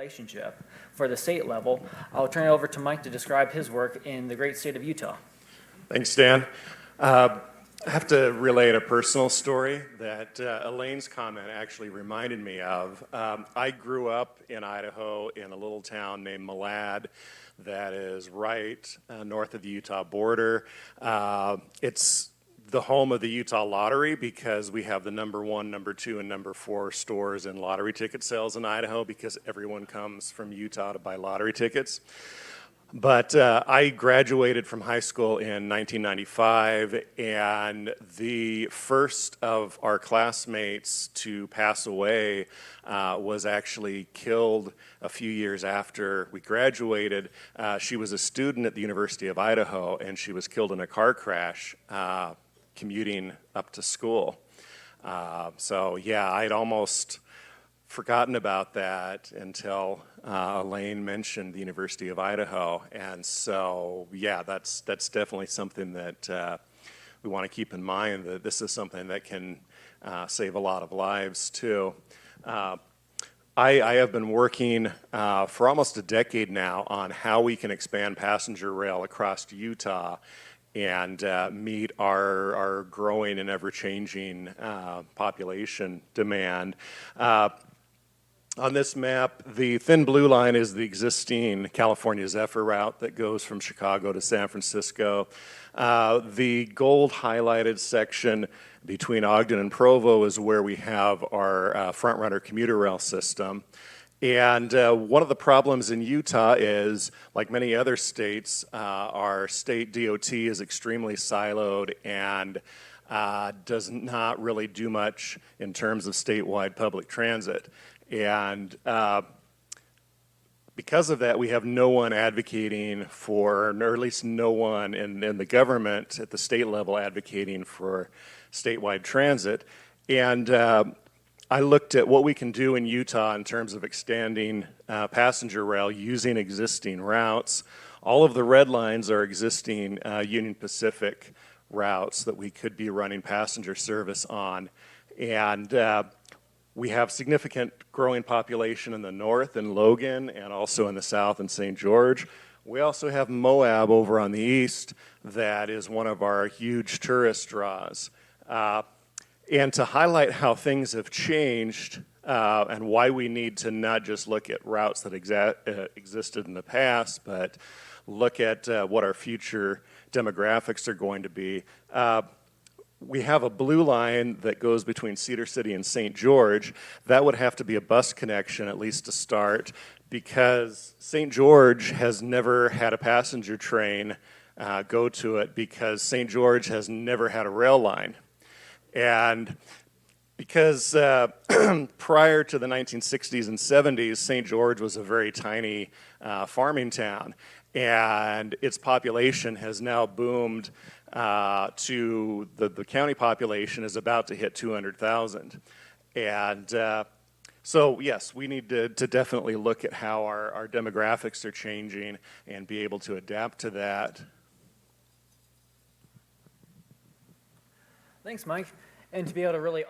relationship for the state level. I'll turn it over to Mike to describe his work in the great state of Utah. Thanks, Dan. I have to relate a personal story that Elaine's comment actually reminded me of. I grew up in Idaho in a little town named Malad that is right north of the Utah border. It's the home of the Utah Lottery because we have the number 1, number 2, and number 4 stores in lottery ticket sales in Idaho because everyone comes from Utah to buy lottery tickets. But I graduated from high school in 1995, and the first of our classmates to pass away was actually killed a few years after we graduated. She was a student at the University of Idaho, and she was killed in a car crash commuting up to school. So yeah, I'd almost forgotten about that until Elaine mentioned the University of Idaho, and so yeah, that's definitely something that we want to keep in mind, that this is something that can save a lot of lives too. I have been working for almost a decade now on how we can expand passenger rail across Utah and meet our growing and ever-changing population demand. On this map, the thin blue line is the existing California Zephyr route that goes from Chicago to San Francisco. The gold highlighted section between Ogden and Provo is where we have our front-runner commuter rail system. And one of the problems in Utah is, like many other states, our state DOT is extremely siloed and does not really do much in terms of statewide public transit. And because of that, we have no one advocating for, or at least no one in the government at the state level advocating for statewide transit. And I looked at what we can do in Utah in terms of extending passenger rail using existing routes. All of the red lines are existing Union Pacific routes that we could be running passenger service on. And we have significant growing population in the north in Logan and also in the south in St. George. We also have Moab over on the east that is one of our huge tourist draws. And to highlight how things have changed and why we need to not just look at routes that existed in the past, but look at what our future demographics are going to be. We have a blue line that goes between Cedar City and St. George. That would have to be a bus connection, at least to start, because St. George has never had a passenger train go to it because St. George has never had a rail line. And because prior to the 1960s and 70s, St. George was a very tiny farming town, and its population has now boomed to the county population is about to hit 200,000. And so yes, we need to definitely look at how our demographics are changing and be able to adapt to that. Thanks, Mike. And to be able to really